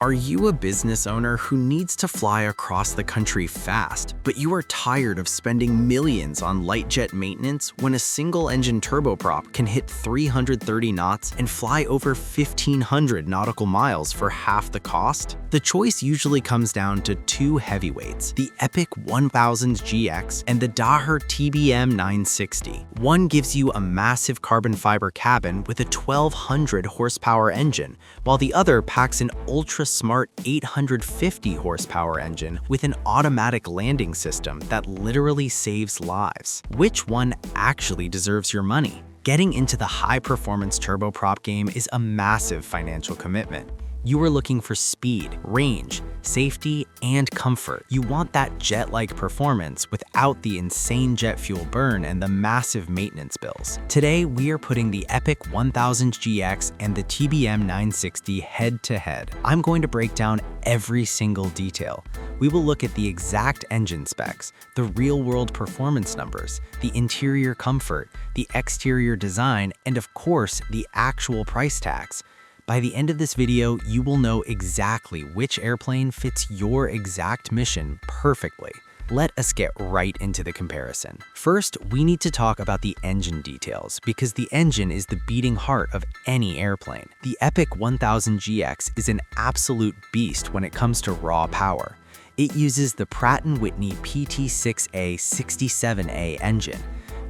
Are you a business owner who needs to fly across the country fast, but you are tired of spending millions on light jet maintenance when a single-engine turboprop can hit 330 knots and fly over 1,500 nautical miles for half the cost? The choice usually comes down to two heavyweights, the Epic 1000 GX and the Daher TBM 960. One gives you a massive carbon fiber cabin with a 1,200 horsepower engine, while the other packs an ultra-smart 850 horsepower engine with an automatic landing system that literally saves lives. Which one actually deserves your money? Getting into the high-performance turboprop game is a massive financial commitment. You are looking for speed, range, safety, and comfort. You want that jet-like performance without the insane jet fuel burn and the massive maintenance bills. Today, we are putting the Epic 1000 GX and the TBM 960 head-to-head. I'm going to break down every single detail. We will look at the exact engine specs, the real-world performance numbers, the interior comfort, the exterior design, and of course, the actual price tags. By the end of this video, you will know exactly which airplane fits your exact mission perfectly. Let us get right into the comparison. First, we need to talk about the engine details because the engine is the beating heart of any airplane. The Epic 1000 GX is an absolute beast when it comes to raw power. It uses the Pratt & Whitney PT6A 67A engine.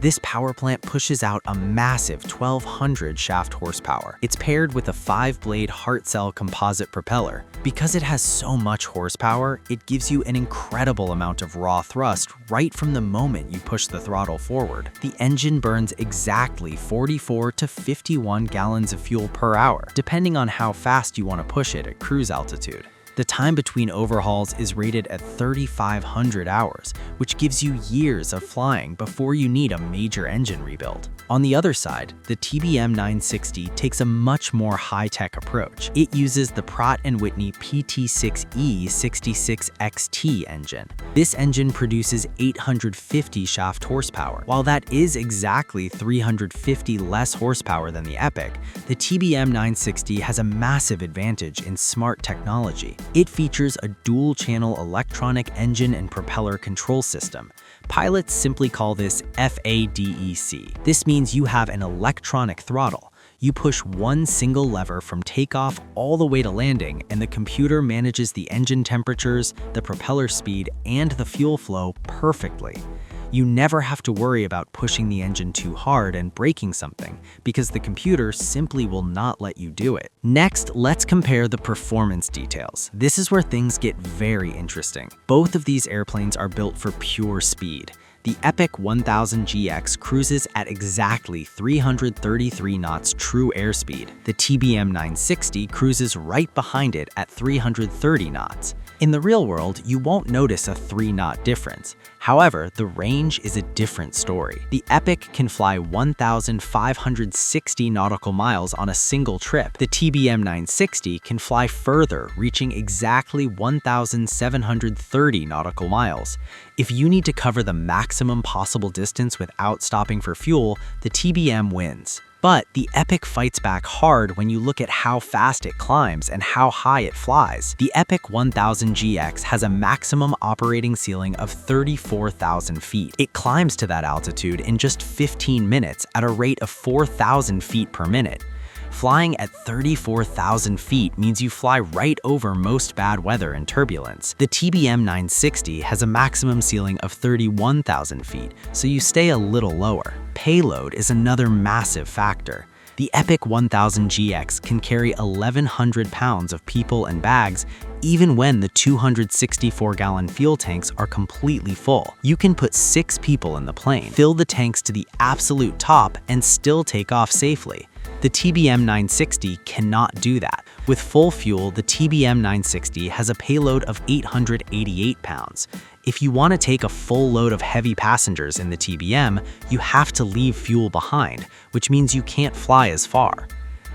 This power plant pushes out a massive 1,200 shaft horsepower. It's paired with a 5-blade heart cell composite propeller. Because it has so much horsepower, it gives you an incredible amount of raw thrust right from the moment you push the throttle forward. The engine burns exactly 44 to 51 gallons of fuel per hour, depending on how fast you want to push it at cruise altitude. The time between overhauls is rated at 3,500 hours, which gives you years of flying before you need a major engine rebuild. On the other side, the TBM 960 takes a much more high-tech approach. It uses the Pratt & Whitney PT6E 66XT engine. This engine produces 850 shaft horsepower. While that is exactly 350 less horsepower than the Epic, the TBM 960 has a massive advantage in smart technology. It features a dual-channel electronic engine and propeller control system. Pilots simply call this FADEC. This means you have an electronic throttle. You push one single lever from takeoff all the way to landing, and the computer manages the engine temperatures, the propeller speed, and the fuel flow perfectly. You never have to worry about pushing the engine too hard and breaking something, because the computer simply will not let you do it. Next, let's compare the performance details. This is where things get very interesting. Both of these airplanes are built for pure speed. The Epic 1000 GX cruises at exactly 333 knots true airspeed. The TBM 960 cruises right behind it at 330 knots. In the real world, you won't notice a 3-knot difference. However, the range is a different story. The Epic can fly 1,560 nautical miles on a single trip. The TBM 960 can fly further, reaching exactly 1,730 nautical miles. If you need to cover the maximum possible distance without stopping for fuel, the TBM wins. But the Epic fights back hard when you look at how fast it climbs and how high it flies. The Epic 1000 GX has a maximum operating ceiling of 34,000 feet. It climbs to that altitude in just 15 minutes at a rate of 4,000 feet per minute. Flying at 34,000 feet means you fly right over most bad weather and turbulence. The TBM 960 has a maximum ceiling of 31,000 feet, so you stay a little lower. Payload is another massive factor. The Epic 1000 GX can carry 1,100 pounds of people and bags even when the 264-gallon fuel tanks are completely full. You can put 6 people in the plane, fill the tanks to the absolute top, and still take off safely. The TBM 960 cannot do that. With full fuel, the TBM 960 has a payload of 888 pounds. If you want to take a full load of heavy passengers in the TBM, you have to leave fuel behind, which means you can't fly as far.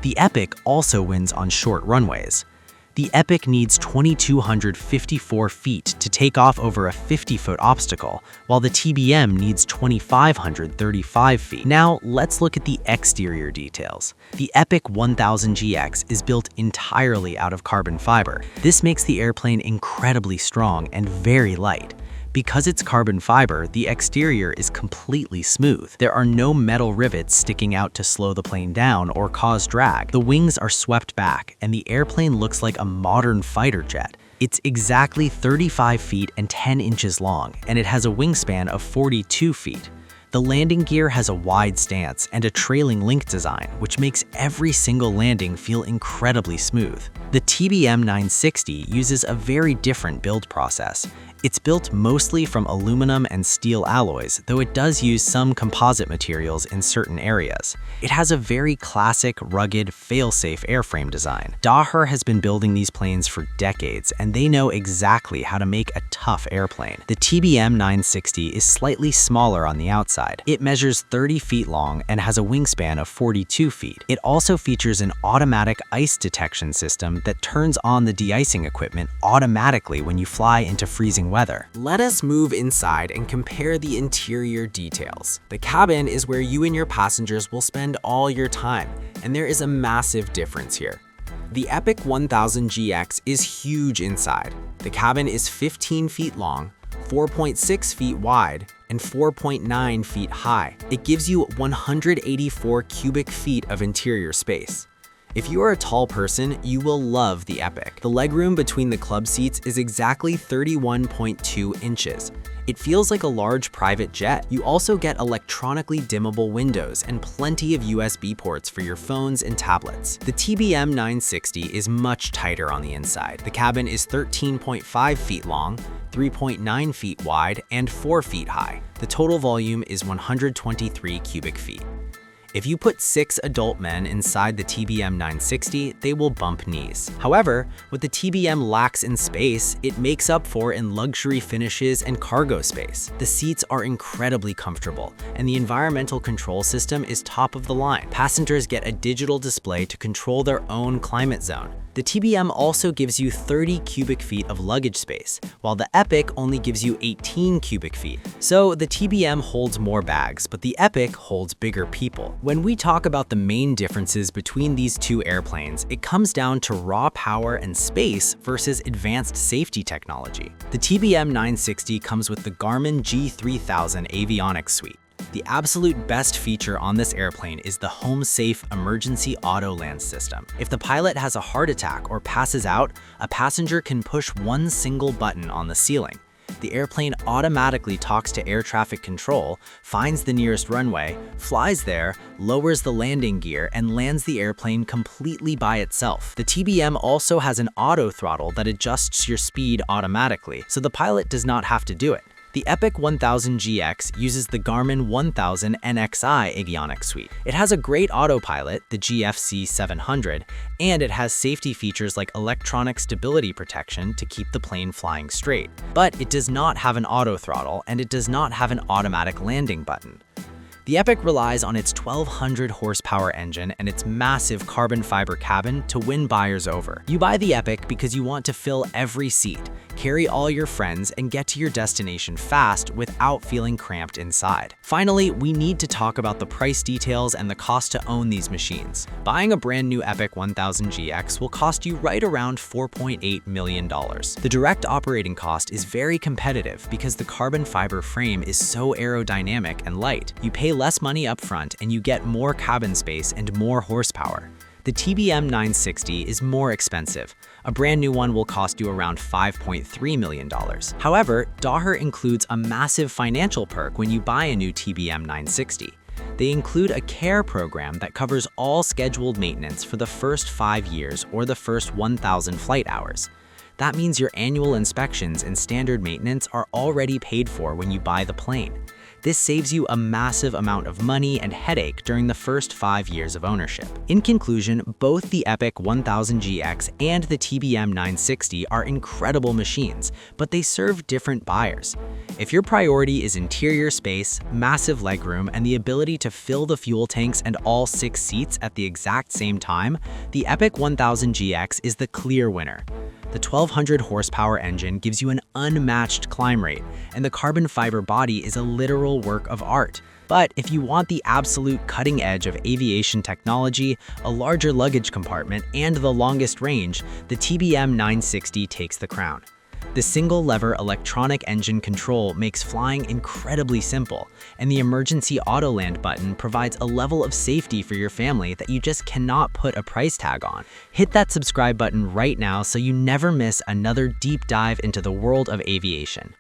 The Epic also wins on short runways. The Epic needs 2,254 feet to take off over a 50-foot obstacle, while the TBM needs 2,535 feet. Now, let's look at the exterior details. The Epic 1000GX is built entirely out of carbon fiber. This makes the airplane incredibly strong and very light. Because it's carbon fiber, the exterior is completely smooth. There are no metal rivets sticking out to slow the plane down or cause drag. The wings are swept back, and the airplane looks like a modern fighter jet. It's exactly 35 feet and 10 inches long, and it has a wingspan of 42 feet. The landing gear has a wide stance and a trailing link design, which makes every single landing feel incredibly smooth. The TBM 960 uses a very different build process. It's built mostly from aluminum and steel alloys, though it does use some composite materials in certain areas. It has a very classic, rugged, fail-safe airframe design. Daher has been building these planes for decades, and they know exactly how to make a tough airplane. The TBM 960 is slightly smaller on the outside. It measures 30 feet long and has a wingspan of 42 feet. It also features an automatic ice detection system that turns on the de-icing equipment automatically when you fly into freezing weather. Let us move inside and compare the interior details. The cabin is where you and your passengers will spend all your time, and there is a massive difference here. The Epic 1000GX is huge inside. The cabin is 15 feet long, 4.6 feet wide, and 4.9 feet high. It gives you 184 cubic feet of interior space. If you are a tall person, you will love the Epic. The legroom between the club seats is exactly 31.2 inches. It feels like a large private jet. You also get electronically dimmable windows and plenty of USB ports for your phones and tablets. The TBM 960 is much tighter on the inside. The cabin is 13.5 feet long, 3.9 feet wide, and 4 feet high. The total volume is 123 cubic feet. If you put 6 adult men inside the TBM 960, they will bump knees. However, what the TBM lacks in space, it makes up for in luxury finishes and cargo space. The seats are incredibly comfortable, and the environmental control system is top of the line. Passengers get a digital display to control their own climate zone. The TBM also gives you 30 cubic feet of luggage space, while the Epic only gives you 18 cubic feet. So the TBM holds more bags, but the Epic holds bigger people. When we talk about the main differences between these two airplanes, it comes down to raw power and space versus advanced safety technology. The TBM 960 comes with the Garmin G3000 Avionics suite. The absolute best feature on this airplane is the home-safe emergency auto-land system. If the pilot has a heart attack or passes out, a passenger can push one single button on the ceiling. The airplane automatically talks to air traffic control, finds the nearest runway, flies there, lowers the landing gear, and lands the airplane completely by itself. The TBM also has an auto throttle that adjusts your speed automatically, so the pilot does not have to do it. The Epic 1000GX uses the Garmin 1000 NXI avionics suite. It has a great autopilot, the GFC 700, and it has safety features like electronic stability protection to keep the plane flying straight. But it does not have an auto throttle, and it does not have an automatic landing button. The Epic relies on its 1,200 horsepower engine and its massive carbon fiber cabin to win buyers over. You buy the Epic because you want to fill every seat, carry all your friends, and get to your destination fast without feeling cramped inside. Finally, we need to talk about the price details and the cost to own these machines. Buying a brand new Epic 1000GX will cost you right around $4.8 million. The direct operating cost is very competitive because the carbon fiber frame is so aerodynamic and light. You pay less money up front and you get more cabin space and more horsepower. The TBM 960 is more expensive. A brand new one will cost you around $5.3 million. However, Daher includes a massive financial perk when you buy a new TBM 960. They include a care program that covers all scheduled maintenance for the first 5 years or the first 1,000 flight hours. That means your annual inspections and standard maintenance are already paid for when you buy the plane. This saves you a massive amount of money and headache during the first 5 years of ownership. In conclusion, both the Epic 1000GX and the TBM 960 are incredible machines, but they serve different buyers. If your priority is interior space, massive legroom, and the ability to fill the fuel tanks and all 6 seats at the exact same time, the Epic 1000GX is the clear winner. The 1200 horsepower engine gives you an unmatched climb rate, and the carbon fiber body is a literal work of art. But if you want the absolute cutting edge of aviation technology, a larger luggage compartment, and the longest range, the TBM 960 takes the crown. The single-lever electronic engine control makes flying incredibly simple, and the emergency auto-land button provides a level of safety for your family that you just cannot put a price tag on. Hit that subscribe button right now so you never miss another deep dive into the world of aviation.